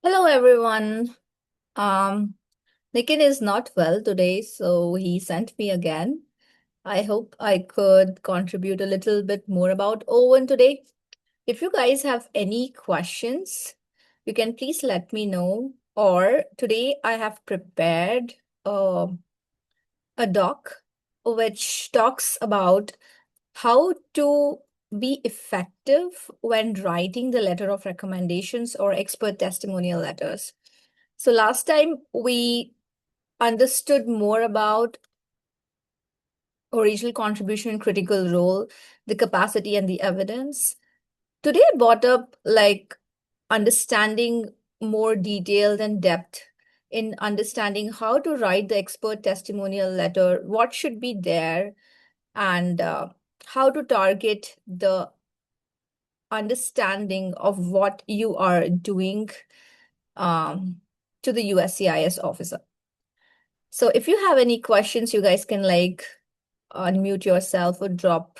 Hello, everyone. Um, Nikin is not well today, so he sent me again. I hope I could contribute a little bit more about O-1 today. If you guys have any questions, you can please let me know. Or today I have prepared uh, a doc which talks about how to be effective when writing the letter of recommendations or expert testimonial letters. So last time we understood more about original contribution and critical role, the capacity and the evidence. Today I brought up like understanding more detail and depth in understanding how to write the expert testimonial letter, what should be there, and how to target the understanding of what you are doing um, to the USCIS officer. So if you have any questions, you guys can like unmute yourself or drop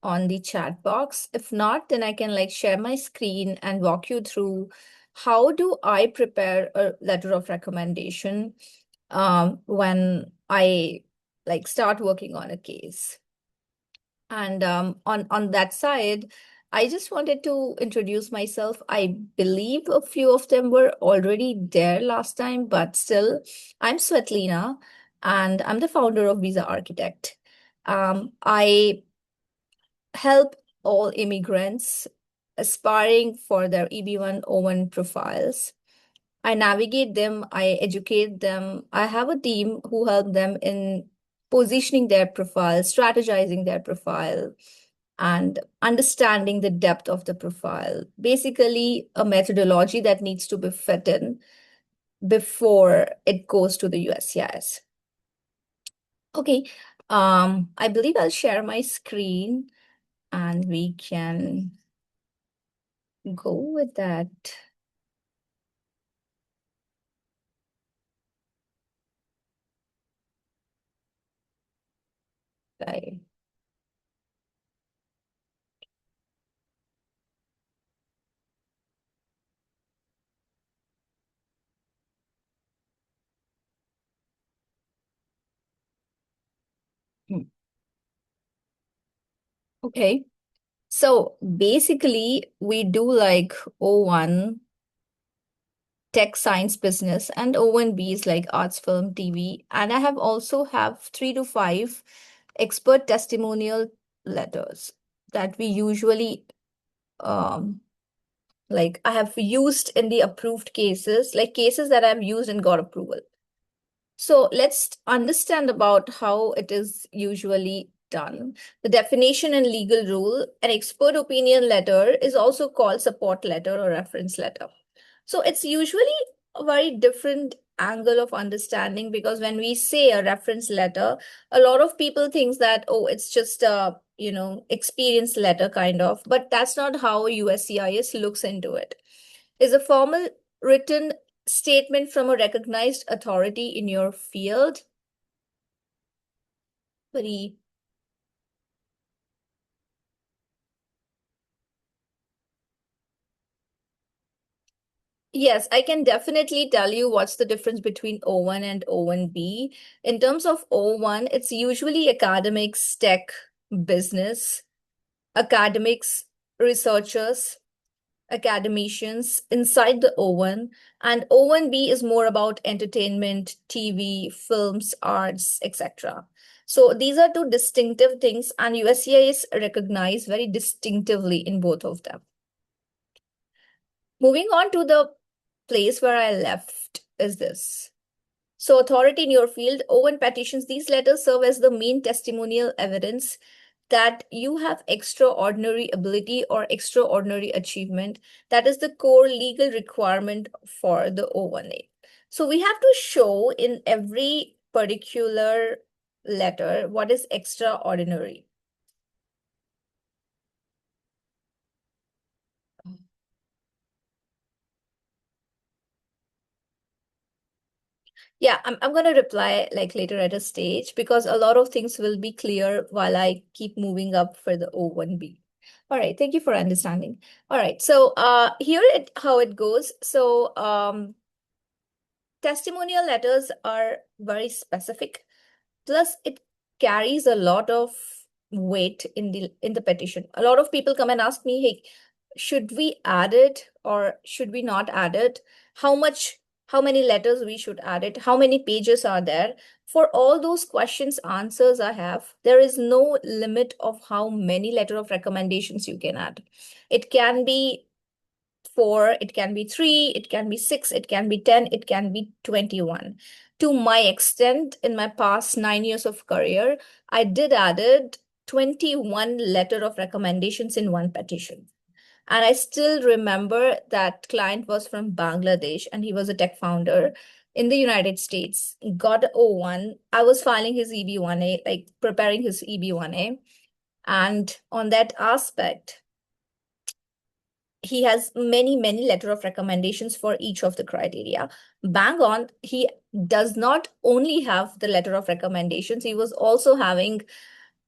on the chat box. If not, then I can like share my screen and walk you through how do I prepare a letter of recommendation when I like start working on a case. And on that side, I just wanted to introduce myself. I believe a few of them were already there last time, but still, I'm Svetlina, and I'm the founder of Visa Architect. I help all immigrants aspiring for their EB1 O1 profiles. I navigate them, I educate them. I have a team who help them in positioning their profile, strategizing their profile, and understanding the depth of the profile. Basically, a methodology that needs to be fit in before it goes to the USCIS. Okay, I believe I'll share my screen and we can go with that. Right. Hmm. Okay. So basically, we do like O1 tech science business and O1B is like arts film TV. And I have also have 3 to 5 expert testimonial letters that we usually um like I have used in the approved cases, like cases that I've used and got approval. So let's understand about how it is usually done. The definition and legal rule, an expert opinion letter is also called support letter or reference letter. So it's usually a very different angle of understanding because when we say a reference letter, a lot of people think that, oh, it's just a, experience letter kind of, but that's not how USCIS looks into it. Is a formal written statement from a recognized authority in your field. Very Yes, I can definitely tell you what's the difference between O1 and O1B. In terms of O1, it's usually academics, tech, business, academics, researchers, academicians inside the O1, and O1B is more about entertainment, TV, films, arts, etc. So these are two distinctive things, and USCIS is recognized very distinctively in both of them. Moving on to the place where I left is this. So, authority in your field, O1 petitions, these letters serve as the main testimonial evidence that you have extraordinary ability or extraordinary achievement. That is the core legal requirement for the O1A. So, we have to show in every particular letter what is extraordinary. Yeah, I'm gonna reply like later at a stage because a lot of things will be clear while I keep moving up for the O1B. All right, thank you for understanding. All right, so how it goes. So testimonial letters are very specific. Plus, it carries a lot of weight in the petition. A lot of people come and ask me, hey, should we add it or should we not add it? How many letters we should add it? How many pages are there? For all those questions, answers I have, there is no limit of how many letter of recommendations you can add. It can be 4, it can be 3, it can be 6, it can be 10, it can be 21. To my extent, in my past 9 years of career, I did added 21 letter of recommendations in one petition. And I still remember that client was from Bangladesh and he was a tech founder in the United States. He got a O-1. I was filing his EB-1A, like preparing his EB-1A. And on that aspect, he has many letter of recommendations for each of the criteria. Bang on, he does not only have the letter of recommendations, he was also having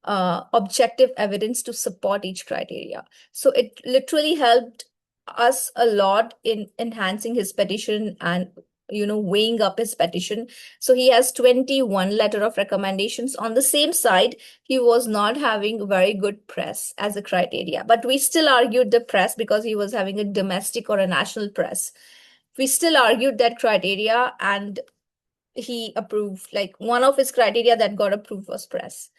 objective evidence to support each criteria. So it literally helped us a lot in enhancing his petition and weighing up his petition. So he has 21 letter of recommendations. On the same side, he was not having very good press as a criteria, but we still argued the press because he was having a domestic or a national press. We still argued that criteria, and he approved, like one of his criteria that got approved was press.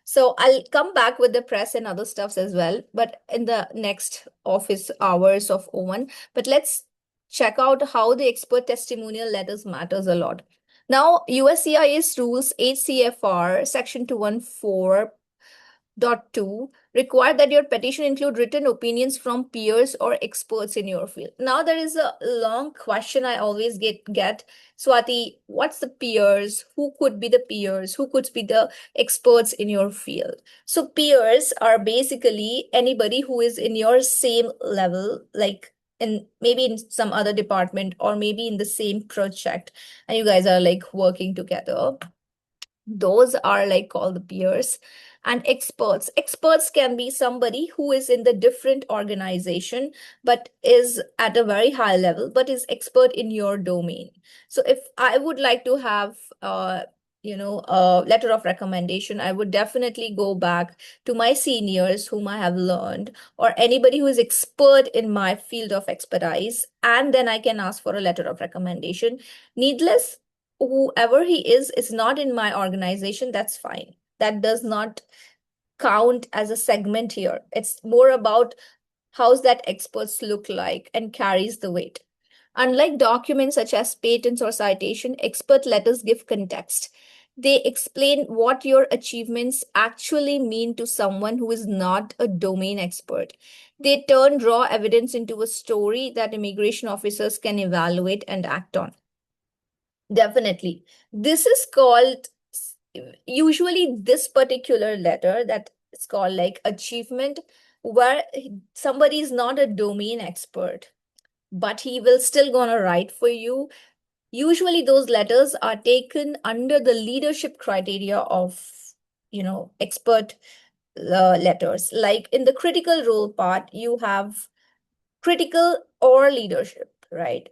So I'll come back with the press and other stuffs as well, but in the next office hours of O-1. But let's check out how the expert testimonial letters matters a lot. Now, USCIS rules 8 CFR section 214.2 require that your petition include written opinions from peers or experts in your field. Now there is a long question I always get, Swati, what's the peers? Who could be the peers? Who could be the experts in your field? So peers are basically anybody who is in your same level, like in maybe in some other department or maybe in the same project, and you guys are like working together. Those are like called the peers. And experts can be somebody who is in the different organization but is at a very high level but is expert in your domain. So if I would like to have a letter of recommendation, I would definitely go back to my seniors whom I have learned, or anybody who is expert in my field of expertise, and then I can ask for a letter of recommendation. Needless, whoever he is not in my organization, that's fine. That does not count as a segment here. It's more about how's that experts look like and carries the weight. Unlike documents such as patents or citation, expert letters give context. They explain what your achievements actually mean to someone who is not a domain expert. They turn raw evidence into a story that immigration officers can evaluate and act on. Definitely. This is called, usually this particular letter that is called like achievement, where somebody is not a domain expert, but he will still gonna write for you. Usually those letters are taken under the leadership criteria of, expert letters. Like in the critical role part, you have critical or leadership, right?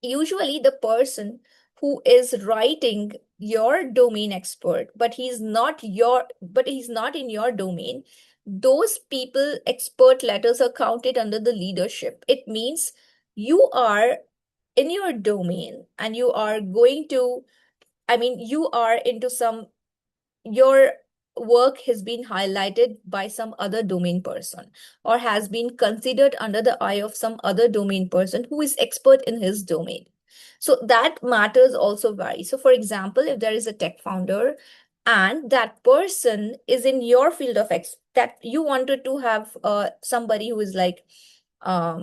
Usually the person who is writing your domain expert, but he's not in your domain, those people expert letters are counted under the leadership. It means you are in your domain and you are going to, you are into some, your work has been highlighted by some other domain person or has been considered under the eye of some other domain person who is expert in his domain. So that matters also vary. So for example, if there is a tech founder and that person is in your field of that you wanted to have somebody who is like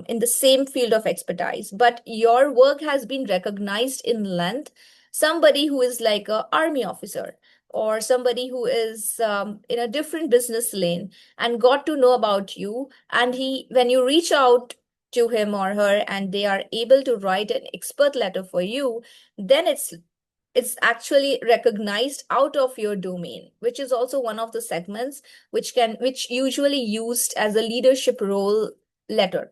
in the same field of expertise, but your work has been recognized in length, somebody who is like a army officer or somebody who is in a different business lane and got to know about you, and when you reach out to him or her and they are able to write an expert letter for you, then it's it's actually recognized out of your domain, which is also one of the segments which usually used as a leadership role letter.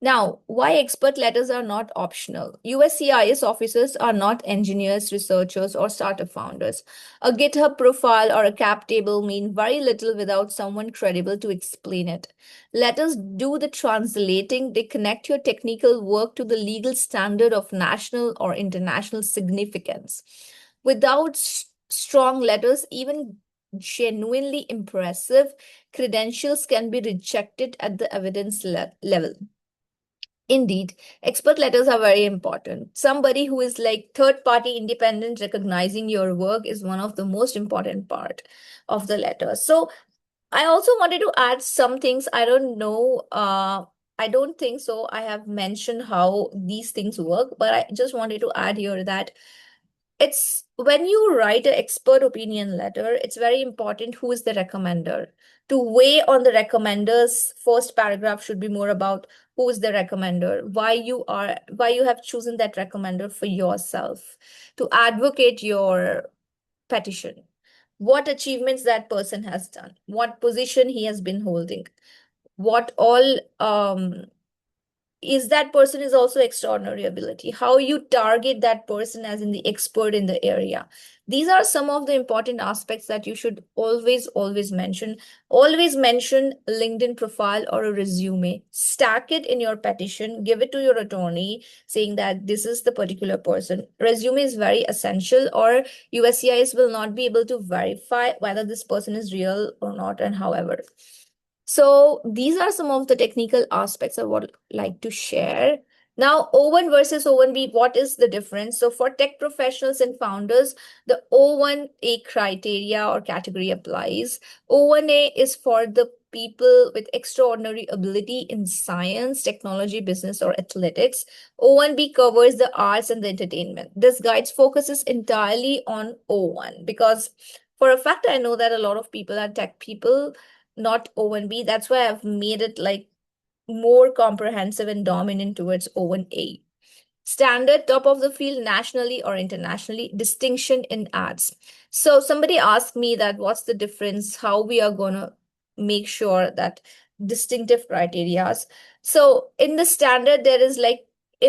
Now, why expert letters are not optional? USCIS officers are not engineers, researchers, or startup founders. A GitHub profile or a cap table mean very little without someone credible to explain it. Letters do the translating, they connect your technical work to the legal standard of national or international significance. Without strong letters, even genuinely impressive credentials can be rejected at the evidence level. Indeed, expert letters are very important. Somebody who is like third party independent recognizing your work is one of the most important part of the letter. So I also wanted to add some things. I don't know. I don't think so. I have mentioned how these things work, but I just wanted to add here that it's when you write an expert opinion letter, it's very important who is the recommender. To weigh on the recommender's first paragraph should be more about who is the recommender, why you have chosen that recommender for yourself, to advocate your petition, what achievements that person has done, what position he has been holding, what all is that person is also extraordinary ability, how you target that person as in the expert in the area. These are some of the important aspects that you should always mention. Always mention LinkedIn profile or a resume, stack it in your petition, give it to your attorney saying that this is the particular person. Resume is very essential, or USCIS will not be able to verify whether this person is real or not, and however. So these are some of the technical aspects I would like to share. Now, O-1 versus O-1B, what is the difference? So for tech professionals and founders, the O-1A criteria or category applies. O-1A is for the people with extraordinary ability in science, technology, business, or athletics. O-1B covers the arts and the entertainment. This guides focuses entirely on O-1 because for a fact, I know that a lot of people are tech people, not O1B. That's why I've made it like more comprehensive and dominant towards O1A. Standard, top of the field, nationally or internationally, distinction in ads. So somebody asked me that what's the difference, how we are going to make sure that distinctive criterias. So in the standard, there is like,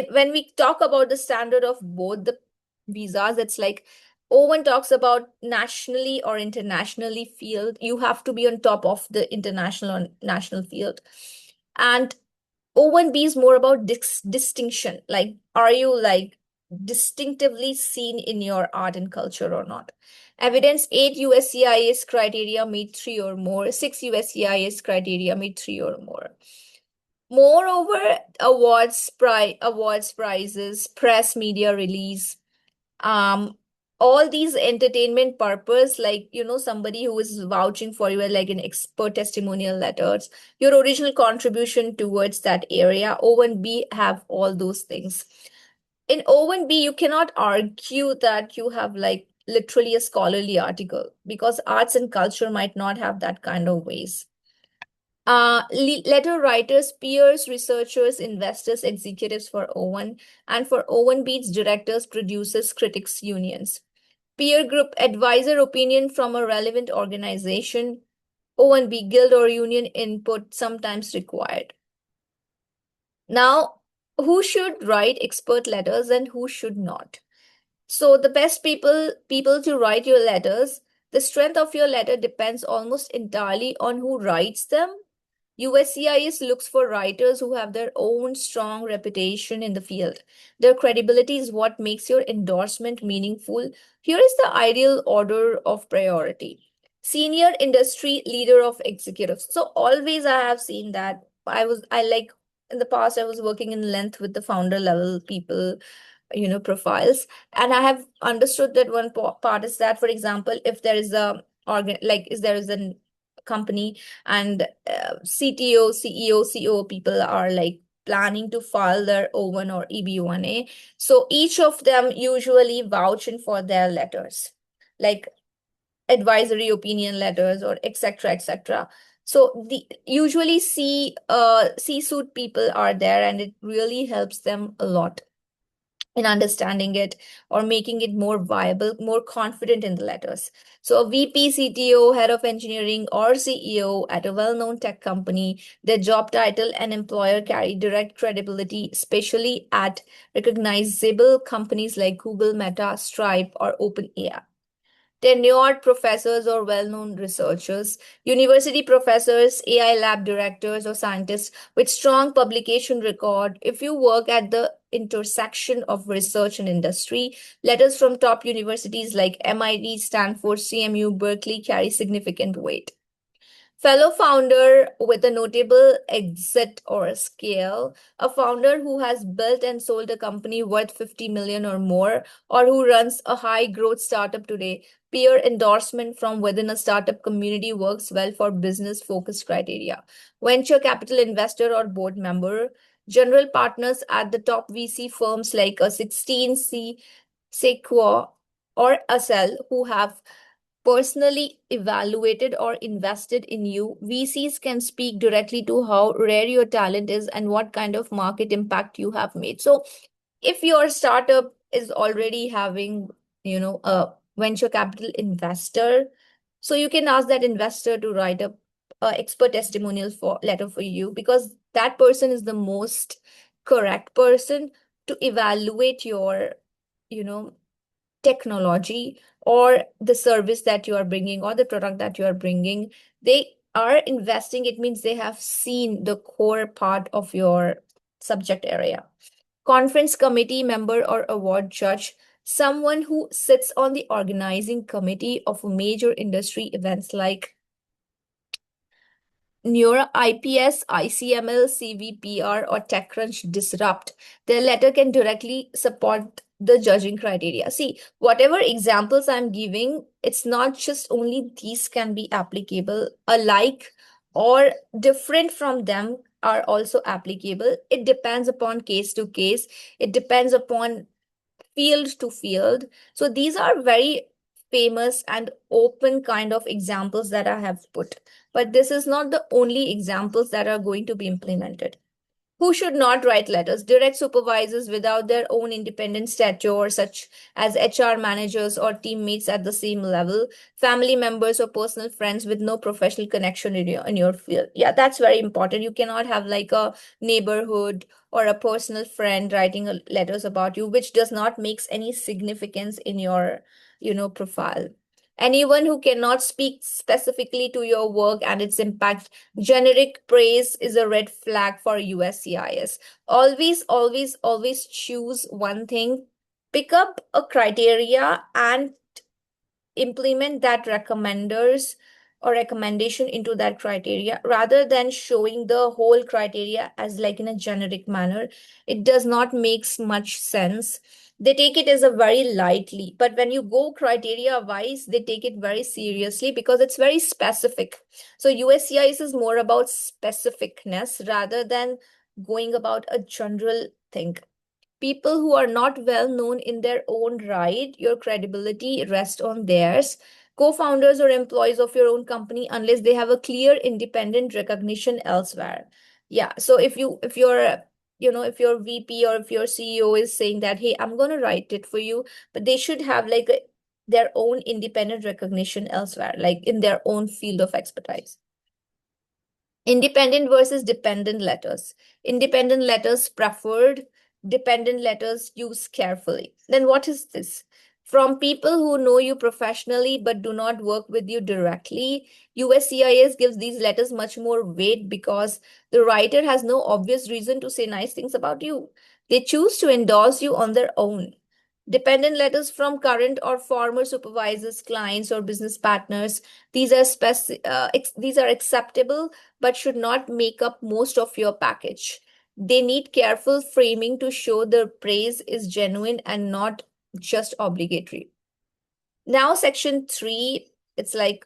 when we talk about the standard of both the visas, it's like O1 talks about nationally or internationally field. You have to be on top of the international or national field. And O1B is more about distinction. Like, are you like distinctively seen in your art and culture or not? Evidence 8 USCIS criteria meet 3 or more, 6 USCIS criteria meet 3 or more. Moreover, awards, prizes, press, media release, um, all these entertainment purpose, like somebody who is vouching for you, like an expert testimonial letters, your original contribution towards that area, O1B have all those things. In O1B, you cannot argue that you have like literally a scholarly article because arts and culture might not have that kind of ways. Letter writers, peers, researchers, investors, executives for O1, and for O1B's directors, producers, critics, unions. Peer group advisor opinion from a relevant organization, O1B guild or union input sometimes required. Now, who should write expert letters and who should not? So the best people to write your letters, the strength of your letter depends almost entirely on who writes them. USCIS looks for writers who have their own strong reputation in the field. Their credibility is what makes your endorsement meaningful. Here is the ideal order of priority. Senior industry leader of executives. So always I have seen that. I like in the past I was working in length with the founder level people, profiles, and I have understood that one part is that, for example, if there is a if there is a company and CTO, CEO, COO people are like planning to file their O1 or EB1A. So each of them usually vouching for their letters, like advisory opinion letters or etc. etc. So the usually C-suite people are there, and it really helps them a lot. in understanding it or making it more viable, more confident in the letters. So a VP, CTO, head of engineering, or CEO at a well-known tech company, their job title and employer carry direct credibility, especially at recognizable companies like Google, Meta, Stripe, or OpenAI. Tenured professors or well-known researchers, university professors, AI lab directors, or scientists with strong publication record. If you work at the intersection of research and industry, letters from top universities like MIT, Stanford, CMU, Berkeley carry significant weight. Fellow founder with a notable exit or scale, a founder who has built and sold a company worth 50 million or more, or who runs a high growth startup today. Peer endorsement from within a startup community works well for business focused criteria. Venture capital investor or board member, general partners at the top VC firms like a 16C, Sequoia, or Accel who have personally evaluated or invested in you, VCs can speak directly to how rare your talent is and what kind of market impact you have made. So, if your startup is already having, a venture capital investor, so you can ask that investor to write a expert testimonial for letter for you because that person is the most correct person to evaluate your, you know, technology or the service that you are bringing or the product that you are bringing. They are investing, it means they have seen the core part of your subject area. Conference committee member or award judge, someone who sits on the organizing committee of major industry events like Neura IPS, ICML, CVPR, or TechCrunch Disrupt. Their letter can directly support the judging criteria. See, whatever examples I'm giving, it's not just only these can be applicable, alike or different from them are also applicable. It depends upon case to case, it depends upon field to field. So these are very famous and open kind of examples that I have put. But this is not the only examples that are going to be implemented. Who should not write letters? Direct supervisors without their own independent stature, such as HR managers or teammates at the same level, family members or personal friends with no professional connection in your field. Yeah, that's very important. You cannot have like a neighborhood or a personal friend writing letters about you, which does not makes any significance in your, profile. Anyone who cannot speak specifically to your work and its impact. Generic praise is a red flag for USCIS. Always, always, always choose one thing. Pick up a criteria and implement that recommenders or recommendation into that criteria rather than showing the whole criteria as like in a generic manner. It does not makes much sense. They take it as a very lightly, but when you go criteria wise, they take it very seriously because it's very specific. So USCIS is more about specificness rather than going about a general thing. People who are not well known in their own right, your credibility rests on theirs. Co-founders or employees of your own company, unless they have a clear independent recognition elsewhere. Yeah, so if your VP or if your CEO is saying that, hey, I'm going to write it for you, but they should have like their own independent recognition elsewhere, like in their own field of expertise. Independent versus dependent letters. Independent letters preferred, dependent letters used carefully. Then what is this? From people who know you professionally but do not work with you directly, USCIS gives these letters much more weight because the writer has no obvious reason to say nice things about you. They choose to endorse you on their own. Dependent letters from current or former supervisors, clients, or business partners. These are acceptable, but should not make up most of your package. They need careful framing to show the praise is genuine and not just obligatory. Now, section 3, it's like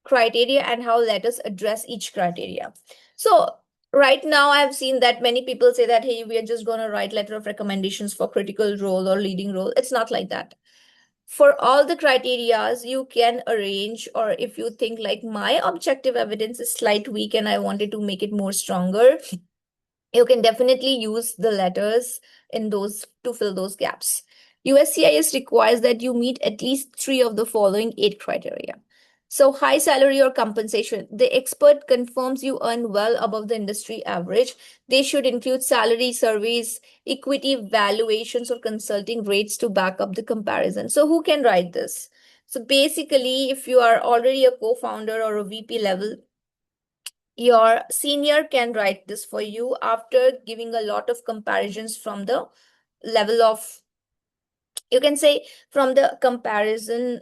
criteria and how letters address each criteria. So right now I've seen that many people say that, hey, we are just going to write letter of recommendations for critical role or leading role. It's not like that. For all the criterias, you can arrange, or if you think like my objective evidence is slight weak and I wanted to make it more stronger, You can definitely use the letters in those to fill those gaps. USCIS requires that you meet at least three of the following eight criteria. So, high salary or compensation. The expert confirms you earn well above the industry average. They should include salary surveys, equity valuations, or consulting rates to back up the comparison. So, who can write this? So, basically, if you are already a co founder or a VP level, your senior can write this for you after giving a lot of comparisons from the level of, you can say, from the comparison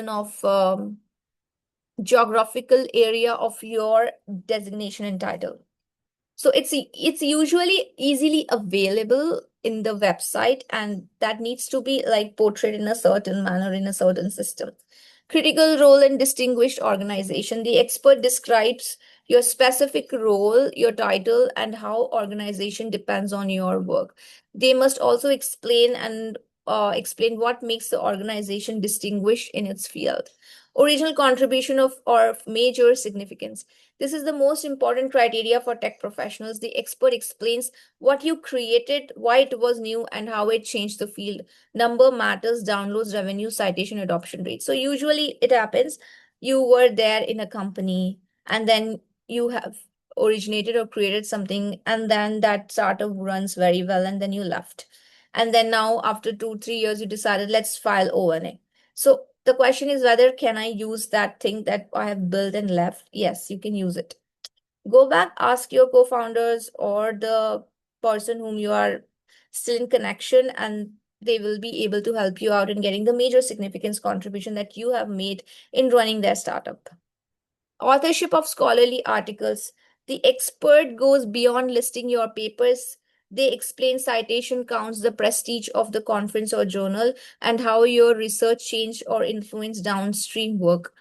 of geographical area of your designation and title. So it's usually easily available in the website, and that needs to be like portrayed in a certain manner in a certain system. Critical role in distinguished organization. The expert describes your specific role, your title, and how organization depends on your work. They must also explain what makes the organization distinguished in its field. Original contribution of or major significance. This is the most important criteria for tech professionals. The expert explains what you created, why it was new, and how it changed the field. Number matters, downloads, revenue, citation, adoption rate. So usually it happens you were there in a company and then you have originated or created something, and then that startup runs very well, and then you left. And then now after 2, 3 years, you decided, let's file O-1. So the question is whether can I use that thing that I have built and left? Yes, you can use it. Go back, ask your co-founders or the person whom you are still in connection, and they will be able to help you out in getting the major significance contribution that you have made in running their startup. Authorship of scholarly articles. The expert goes beyond listing your papers. They explain citation counts, the prestige of the conference or journal, and how your research changed or influenced downstream work.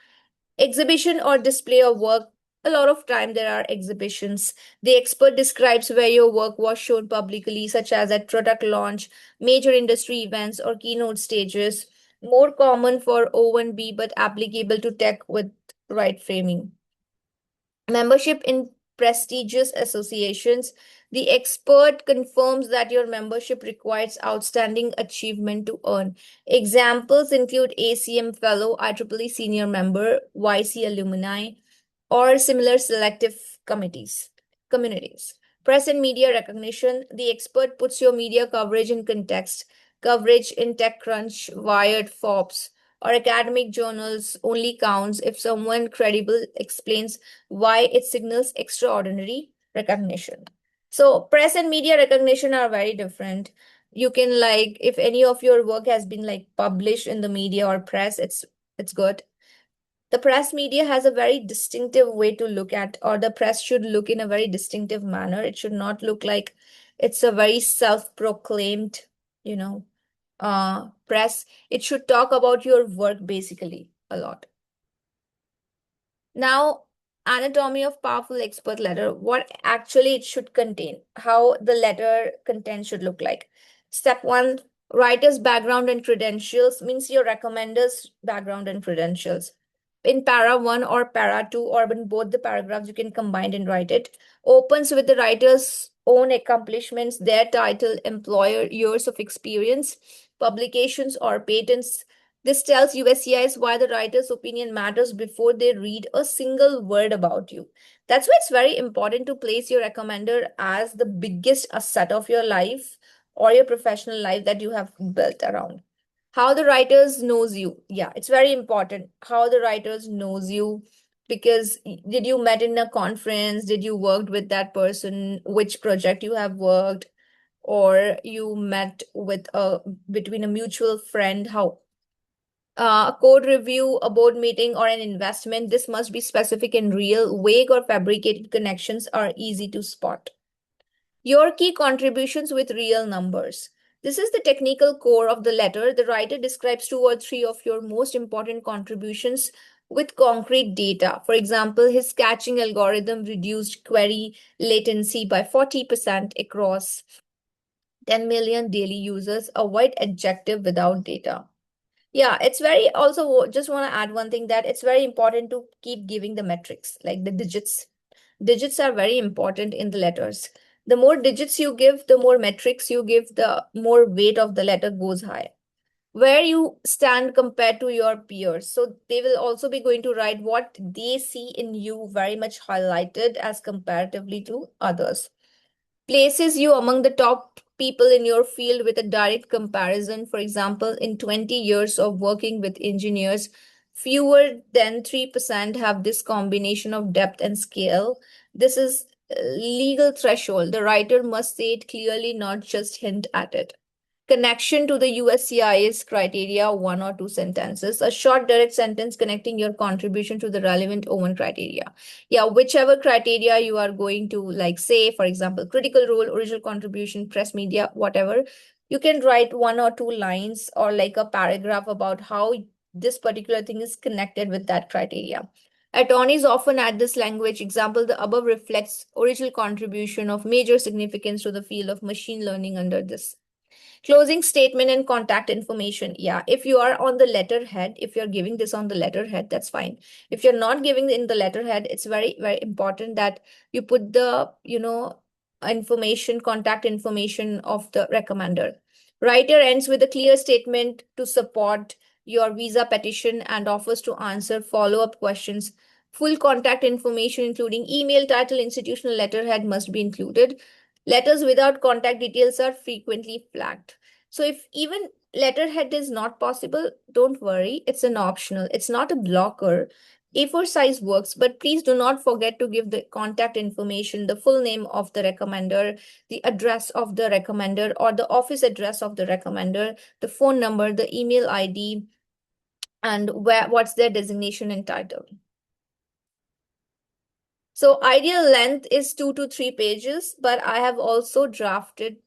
Exhibition or display of work. A lot of time there are exhibitions. The expert describes where your work was shown publicly, such as at product launch, major industry events, or keynote stages. More common for O1B, but applicable to tech with right framing. Membership in prestigious associations. The expert confirms that your membership requires outstanding achievement to earn. Examples include ACM Fellow, IEEE Senior Member, YC Alumni, or similar selective communities. Press and media recognition. The expert puts your media coverage in context. Coverage in TechCrunch, Wired, Forbes, or academic journals only counts if someone credible explains why it signals extraordinary recognition. So press and media recognition are very different. You can, like, if any of your work has been like published in the media or press, it's good. The press media has a very distinctive way to look at, or the press should look in a very distinctive manner. It should not look like it's a very self-proclaimed, you know, press. It should talk about your work basically a lot. Now, anatomy of powerful expert letter, what actually it should contain, how the letter content should look like. Step one, writer's background and credentials means your recommender's background and credentials. In para one or para two, or in both the paragraphs, you can combine and write it. Opens with the writer's own accomplishments, their title, employer, years of experience, publications, or patents. This tells USCIS why the writer's opinion matters before they read a single word about you. That's why it's very important to place your recommender as the biggest asset of your life or your professional life that you have built around. How the writers knows you. Yeah, it's very important. How the writers knows you, because did you met in a conference? Did you worked with that person? Which project you have worked? Or you met with a between a mutual friend? How? A code review, a board meeting, or an investment. This must be specific and real. Vague or fabricated connections are easy to spot. Your key contributions with real numbers. This is the technical core of the letter. The writer describes 2 or 3 of your most important contributions with concrete data. For example, his caching algorithm reduced query latency by 40% across 10 million daily users. Avoid adjective without data. Yeah, it's very also just want to add one thing, that it's very important to keep giving the metrics, like the digits. Digits are very important in the letters. The more digits you give, the more metrics you give, the more weight of the letter goes high. Where you stand compared to your peers. So they will also be going to write what they see in you very much highlighted as comparatively to others. Places you among the top people in your field with a direct comparison. For example, in 20 years of working with engineers, fewer than 3% have this combination of depth and scale. This is a legal threshold. The writer must say it clearly, not just hint at it. Connection to the USCIS criteria, one or two sentences, a short direct sentence connecting your contribution to the relevant O-1 criteria. Yeah, whichever criteria you are going to like say, for example, critical role, original contribution, press media, whatever, you can write one or two lines or like a paragraph about how this particular thing is connected with that criteria. Attorneys often add this language. Example, the above reflects original contribution of major significance to the field of machine learning under this. Closing statement and contact information. Yeah, if you are on the letterhead, if you're giving this on the letterhead, that's fine. If you're not giving in the letterhead, it's very, very important that you put the, information, contact information of the recommender. Writer ends with a clear statement to support your visa petition and offers to answer follow-up questions. Full contact information, including email, title, institutional letterhead, must be included. Letters without contact details are frequently flagged. So if even letterhead is not possible, don't worry. It's an optional. It's not a blocker. A4 size works, but please do not forget to give the contact information, the full name of the recommender, the address of the recommender or the office address of the recommender, the phone number, the email ID, and what's their designation and title. So ideal length is 2 to 3 pages, but I have also drafted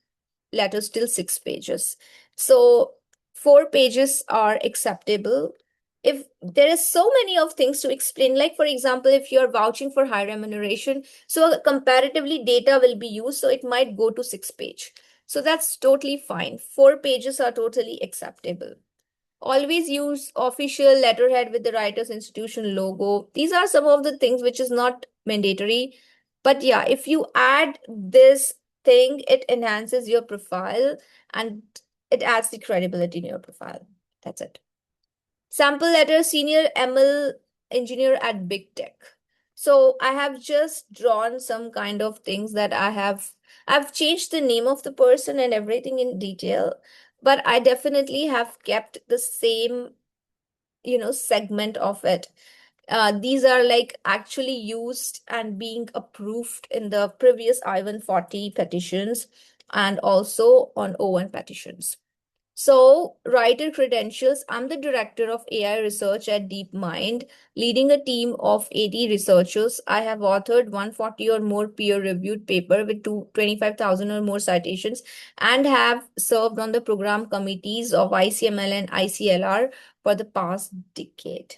letters till 6 pages. So 4 pages are acceptable. If there is so many of things to explain, like for example, if you're vouching for high remuneration, so comparatively data will be used, so it might go to 6 page. So that's totally fine. 4 pages are totally acceptable. Always use official letterhead with the writer's institution logo. These are some of the things which is not mandatory. But yeah, if you add this thing, it enhances your profile and it adds the credibility in your profile. That's it. Sample letter, senior ML engineer at Big Tech. So I have just drawn some kind of things that I've changed the name of the person and everything in detail, but I definitely have kept the same, segment of it. These are like actually used and being approved in the previous I-140 petitions and also on O-1 petitions. So, writer credentials. I'm the director of AI research at DeepMind, leading a team of 80 researchers. I have authored 140 or more peer-reviewed paper with 25,000 or more citations and have served on the program committees of ICML and ICLR for the past decade.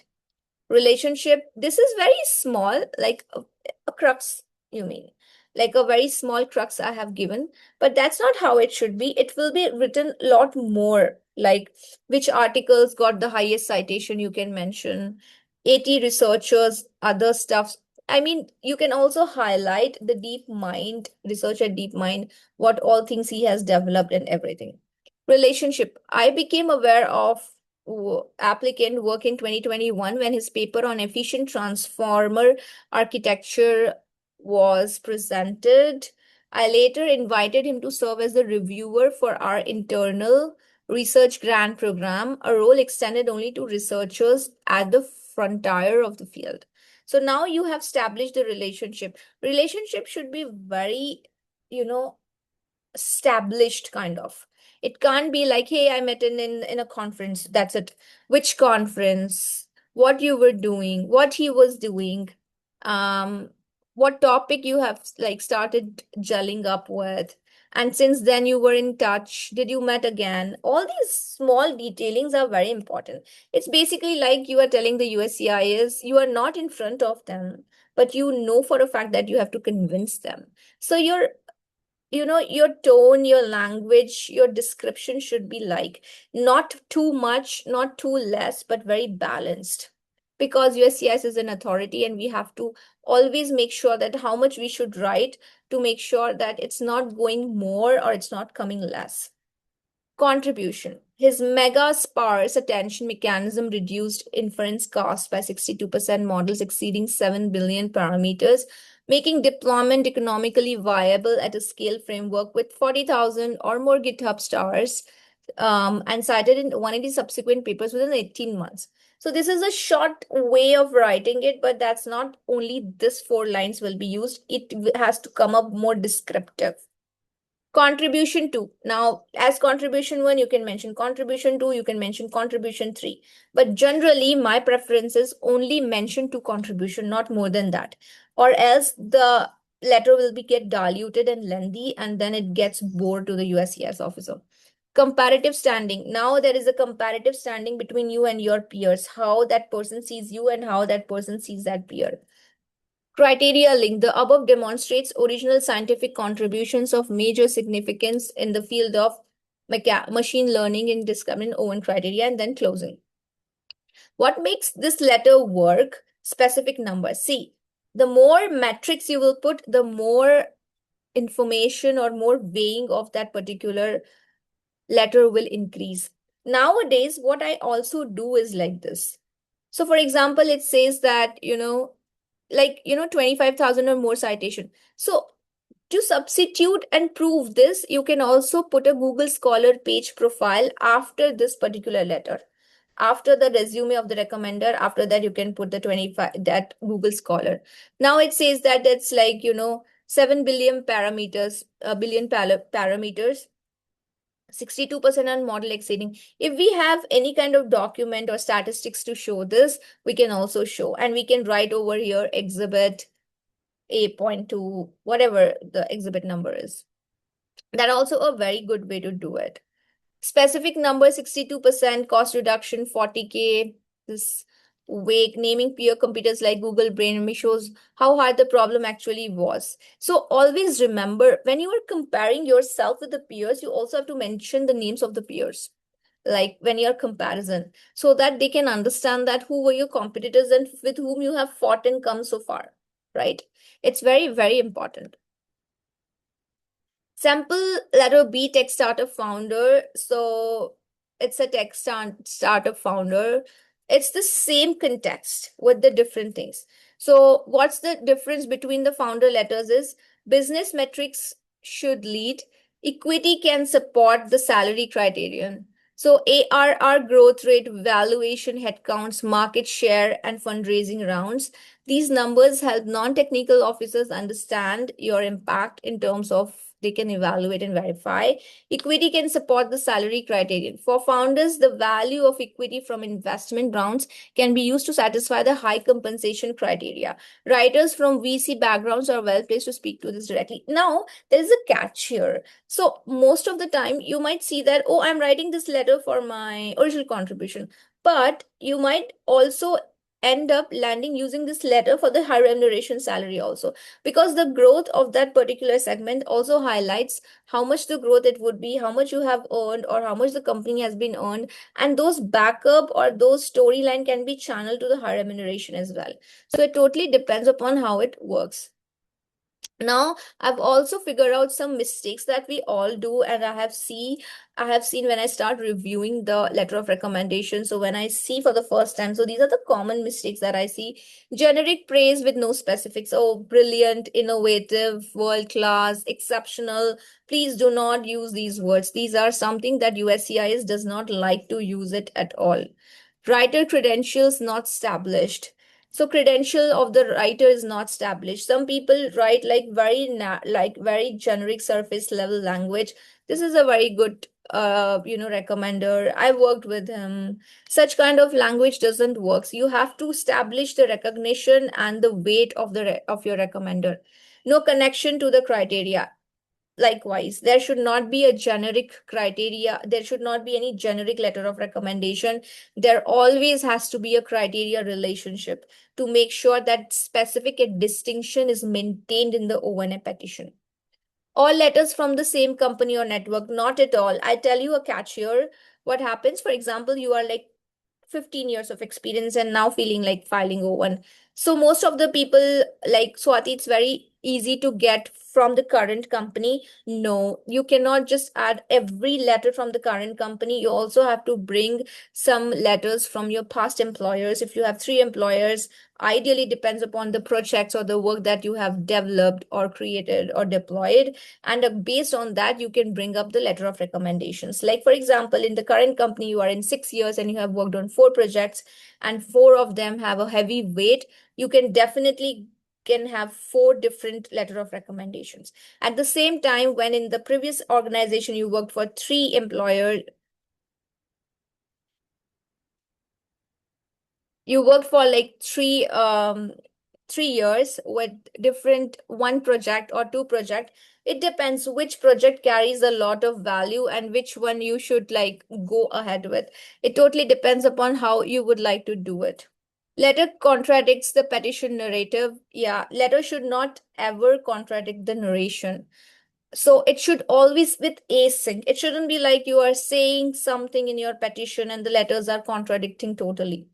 Relationship. This is very small, like a crux, you mean. Like a very small crux I have given, but that's not how it should be. It will be written a lot more, like which articles got the highest citation you can mention, 80 researchers, other stuff. I mean, you can also highlight the deep mind, research at deep mind, what all things he has developed and everything. Relationship. I became aware of applicant work in 2021 when his paper on efficient transformer architecture was presented. I later invited him to serve as the reviewer for our internal research grant program, a role extended only to researchers at the frontier of the field. So now you have established the relationship. Relationship should be very, you know, established kind of. It can't be like, hey, I met in a conference. That's it. Which conference? What you were doing? What he was doing? Um, what topic you have like started gelling up with? And since then you were in touch. Did you met again? All these small detailings are very important. It's basically like you are telling the USCIS you are not in front of them, but you know for a fact that you have to convince them. So your tone, your language, your description should be like not too much, not too less, but very balanced. Because USCIS is an authority and we have to always make sure that how much we should write to make sure that it's not going more or it's not coming less. Contribution. His mega sparse attention mechanism reduced inference cost by 62%, models exceeding 7 billion parameters, making deployment economically viable at a scale framework with 40,000 or more GitHub stars, and cited in 180 subsequent papers within 18 months. So this is a short way of writing it, but that's not only this 4 lines will be used. It has to come up more descriptive. Contribution 2. Now, as contribution 1, you can mention contribution 2, you can mention contribution 3. But generally, my preference is only mention to contribution, not more than that. Or else the letter will be get diluted and lengthy, and then it gets bored to the USCIS officer. Comparative standing. Now there is a comparative standing between you and your peers, how that person sees you and how that person sees that peer. Criteria link. The above demonstrates original scientific contributions of major significance in the field of machine learning in discovering O-1 criteria, and then closing. What makes this letter work? Specific numbers. See, the more metrics you will put, the more information or more weighing of that particular letter will increase. Nowadays, what I also do is like this. So, for example, it says that, 25,000 or more citation. So to substitute and prove this, you can also put a Google Scholar page profile after this particular letter. After the resume of the recommender, after that you can put the 25, that Google Scholar. Now it says that it's 7 billion parameters, parameters, 62% on model exceeding. If we have any kind of document or statistics to show this, we can also show, and we can write over here exhibit A.2, whatever the exhibit number is. That also a very good way to do it. Specific number 62%, cost reduction 40K. This wake naming peer computers like Google Brain shows how hard the problem actually was. So always remember, when you are comparing yourself with the peers, you also have to mention the names of the peers, like when you're comparison, so that they can understand that who were your competitors and with whom you have fought and come so far, right? It's very, very important. Sample letter B, tech startup founder. So it's a tech startup founder. It's the same context with the different things. So what's the difference between the founder letters is business metrics should lead. Equity can support the salary criterion. So ARR growth rate, valuation, headcounts, market share, and fundraising rounds. These numbers help non-technical officers understand your impact in terms of they can evaluate and verify. Equity can support the salary criterion. For founders, the value of equity from investment rounds can be used to satisfy the high compensation criteria. Writers from VC backgrounds are well placed to speak to this directly. Now, there is a catch here. So most of the time, you might see that, oh, I'm writing this letter for my original contribution. But you might also end up landing using this letter for the high remuneration salary also, because the growth of that particular segment also highlights how much the growth it would be, how much you have earned, or how much the company has been earned, and those backup or those storyline can be channeled to the high remuneration as well. So it totally depends upon how it works. Now, I've also figured out some mistakes that we all do, and I have seen when I start reviewing the letter of recommendation. So when I see for the first time, so these are the common mistakes that I see. Generic praise with no specifics. Oh, brilliant, innovative, world class, exceptional. Please do not use these words. These are something that USCIS does not like to use it at all. Writer credentials not established. So credential of the writer is not established. Some people write like very generic surface level language. This is a very good recommender. I worked with him. Such kind of language doesn't work. So you have to establish the recognition and the weight of of your recommender. No connection to the criteria. Likewise, there should not be a generic criteria. There should not be any generic letter of recommendation. There always has to be a criteria relationship to make sure that specific distinction is maintained in the O1 petition. All letters from the same company or network, not at all. I tell you a catch here. What happens, for example, you are like 15 years of experience and now feeling like filing O-1. So most of the people, like Swati, it's very easy to get from the current company. No, you cannot just add every letter from the current company. You also have to bring some letters from your past employers. If you have three employers, ideally depends upon the projects or the work that you have developed or created or deployed. And based on that, you can bring up the letter of recommendations. Like, for example, in the current company, you are in 6 years and you have worked on four projects, and four of them have a heavy weight. You can definitely can have four different letter of recommendations. At the same time, when in the previous organization you worked for three employers, you worked for like 3 years with different one project or two project. It depends which project carries a lot of value and which one you should like go ahead with. It totally depends upon how you would like to do it. Letter contradicts the petition narrative. Yeah, letter should not ever contradict the narration. So it should always with async. It shouldn't be like you are saying something in your petition and the letters are contradicting totally.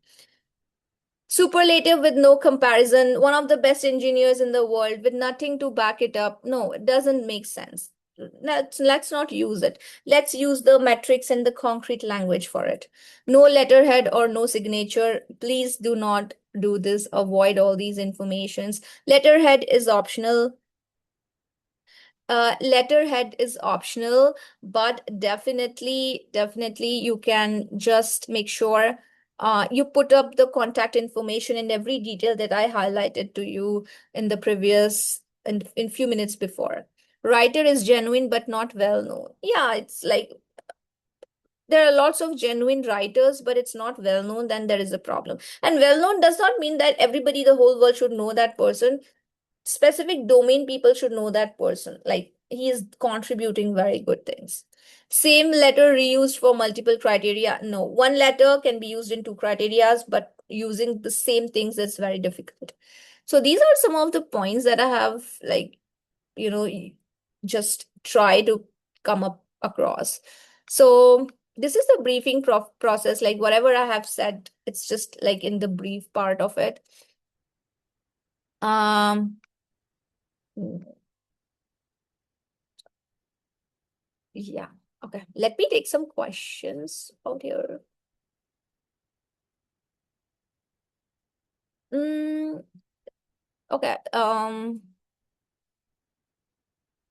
Superlative with no comparison, one of the best engineers in the world with nothing to back it up. No, it doesn't make sense. Let's not use it. Let's use the metrics and the concrete language for it. No letterhead or no signature. Please do not do this. Avoid all these informations. Letterhead is optional. Letterhead is optional, but definitely you can just make sure you put up the contact information and every detail that I highlighted to you in the previous in few minutes before. Writer is genuine but not well known. Yeah, it's like there are lots of genuine writers, but it's not well known, then there is a problem. And well known does not mean that everybody, the whole world should know that person. Specific domain people should know that person. Like he is contributing very good things. Same letter reused for multiple criteria. No, one letter can be used in two criterias, but using the same things is very difficult. So these are some of the points that I have like, you know, just try to come up across. So this is the briefing process. Like whatever I have said, it's just like in the brief part of it. Um, Yeah. Okay. Let me take some questions out here. Mm, okay.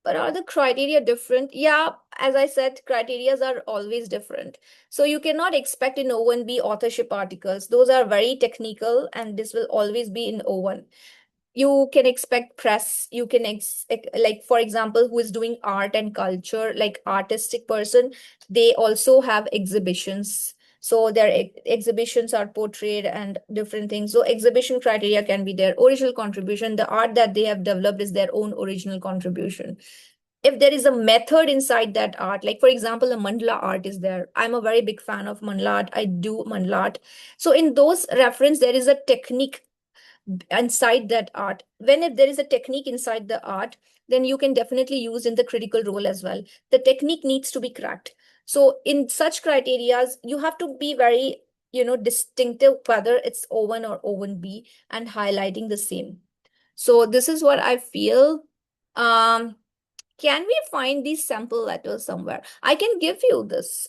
But are the criteria different? Yeah, as I said, criterias are always different. So you cannot expect in O1B authorship articles. Those are very technical, and this will always be in O1. You can expect press. You can like, for example, who is doing art and culture, like artistic person, they also have exhibitions. So their exhibitions are portrayed and different things. So exhibition criteria can be their original contribution. The art that they have developed is their own original contribution. If there is a method inside that art, like for example, a mandala art is there. I'm a very big fan of mandala art. I do mandala art. So in those reference, there is a technique inside that art. When if there is a technique inside the art, then you can definitely use in the critical role as well. The technique needs to be cracked. So in such criterias, you have to be very, distinctive, whether it's O1 or O1B, and highlighting the same. So this is what I feel. Can we find these sample letters somewhere? I can give you this,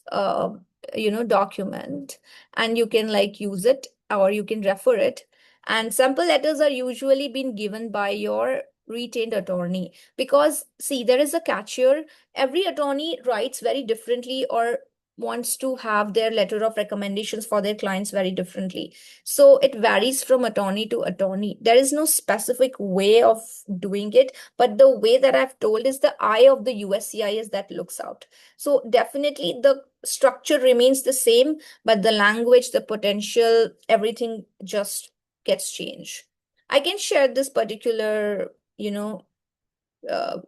document, and you can like use it or you can refer it. And sample letters are usually being given by your retained attorney, because see, there is a catch here. Every attorney writes very differently or wants to have their letter of recommendations for their clients very differently. So it varies from attorney to attorney. There is no specific way of doing it, but the way that I've told is the eye of the USCIS that looks out. So definitely the structure remains the same, but the language, the potential, everything just gets changed. I can share this particular,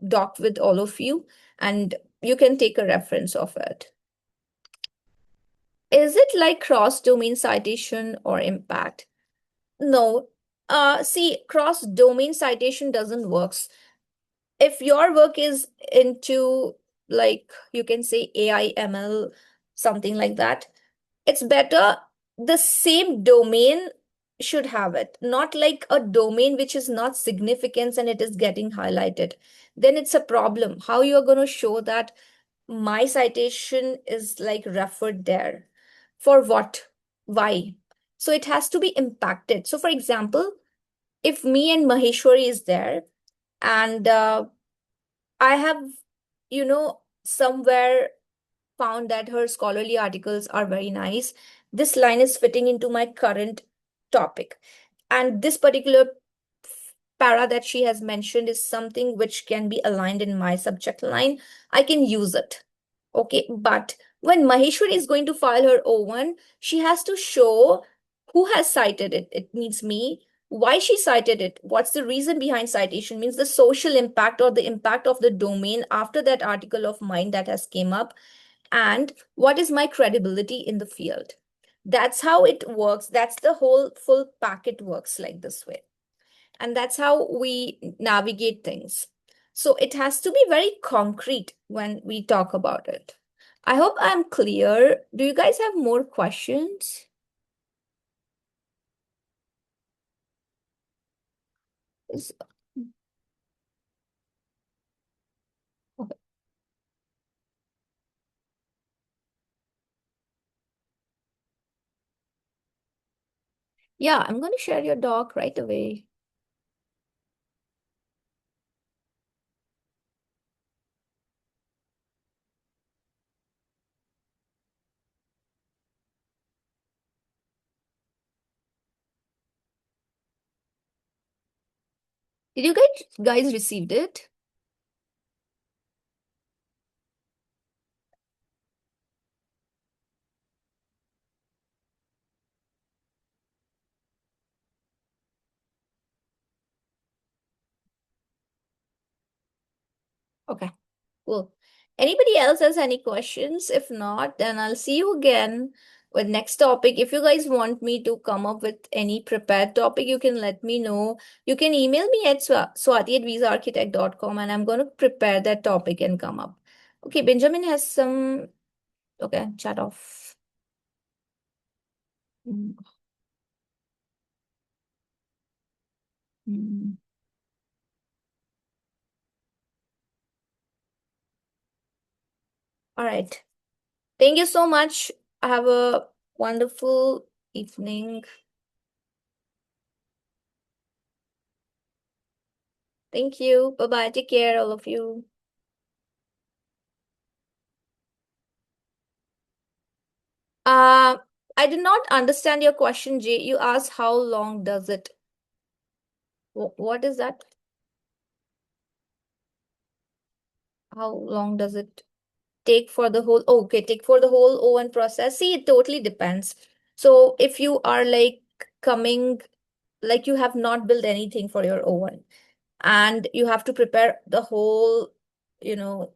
doc with all of you, and you can take a reference of it. Is it like cross-domain citation or impact? No. See, cross-domain citation doesn't work. If your work is into, like, you can say AI, ML, something like that, it's better the same domain should have it, not like a domain which is not significance and it is getting highlighted. Then it's a problem. How you're going to show that my citation is like referred there? For what? Why? So it has to be impacted. So for example, if me and Maheshwari is there and I have, somewhere found that her scholarly articles are very nice. This line is fitting into my current topic. And this particular para that she has mentioned is something which can be aligned in my subject line. I can use it. Okay. But when Maheshwari is going to file her O-1, she has to show who has cited it. It means me. Why she cited it. What's the reason behind citation? Means the social impact or the impact of the domain after that article of mine that has came up, and what is my credibility in the field. That's how it works. That's the whole full packet works like this way. And that's how we navigate things. So it has to be very concrete when we talk about it. I hope I'm clear. Do you guys have more questions? Is- okay. Yeah, I'm going to share your doc right away. Did you guys received it? Okay. Cool. Anybody else has any questions? If not, then I'll see you again with next topic. If you guys want me to come up with any prepared topic, you can let me know. You can email me at swati@visaarchitect.com and I'm going to prepare that topic and come up. Okay, Benjamin has some. Okay, chat off. Mm, mm. All right. Thank you so much. Have a wonderful evening. Thank you. Bye bye. Take care, all of you. Uh, I did not understand your question, Jay. You asked how long does it? What is that? How long does it take for the whole? Oh, okay, take for the whole O1 process. See, it totally depends. So if you are like coming, like you have not built anything for your O1 and you have to prepare the whole, you know,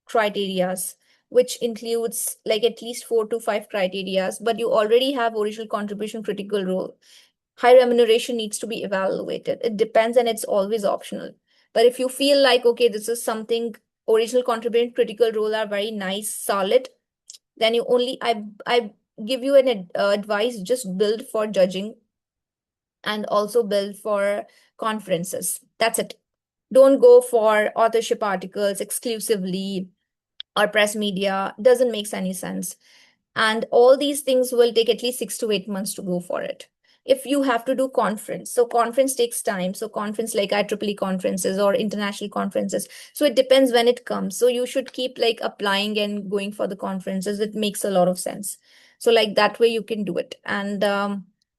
criterias, which includes like at least 4 to 5 criterias, but you already have original contribution critical role. High remuneration needs to be evaluated. It depends and it's always optional. But if you feel like, okay, this is something original contributing critical role are very nice, solid, then you only, I give you an advice, just build for judging and also build for conferences. That's it. Don't go for authorship articles exclusively or press media. Doesn't make any sense. And all these things will take at least 6 to 8 months to go for it. If you have to do conference, so conference takes time. So conference like IEEE conferences or international conferences. So it depends when it comes. So you should keep like applying and going for the conferences. It makes a lot of sense. So like that way you can do it. And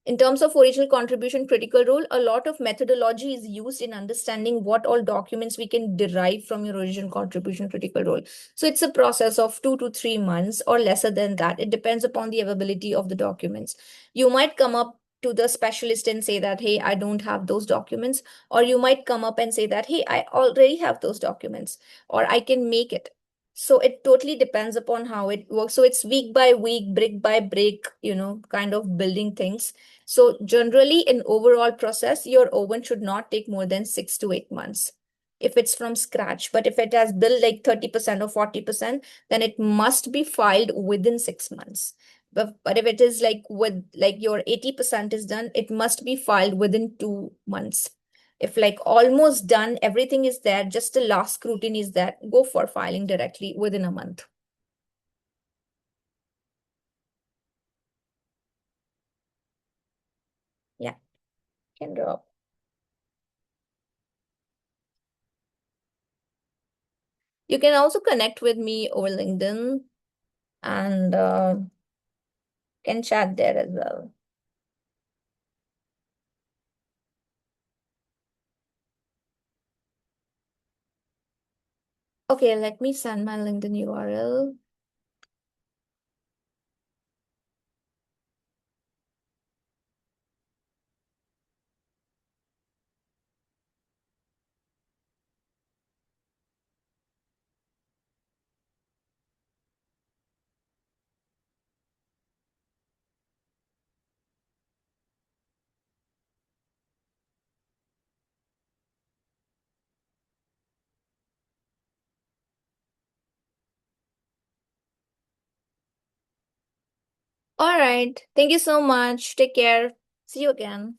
in terms of original contribution critical role, a lot of methodology is used in understanding what all documents we can derive from your original contribution critical role. So it's a process of 2 to 3 months or lesser than that. It depends upon the availability of the documents. You might come up to the specialist and say that, hey, I don't have those documents. Or you might come up and say that, hey, I already have those documents, or I can make it. So it totally depends upon how it works. So it's week by week, brick by brick, kind of building things. So generally, in overall process, your oven should not take more than 6 to 8 months if it's from scratch. But if it has built like 30% or 40%, then it must be filed within 6 months. But if it is like with like your 80% is done, it must be filed within 2 months. If like almost done, everything is there, just the last scrutiny is there, go for filing directly within a month. Yeah, can drop. You can also connect with me over LinkedIn and can chat there as well. Okay, let me send my LinkedIn URL. All right. Thank you so much. Take care. See you again.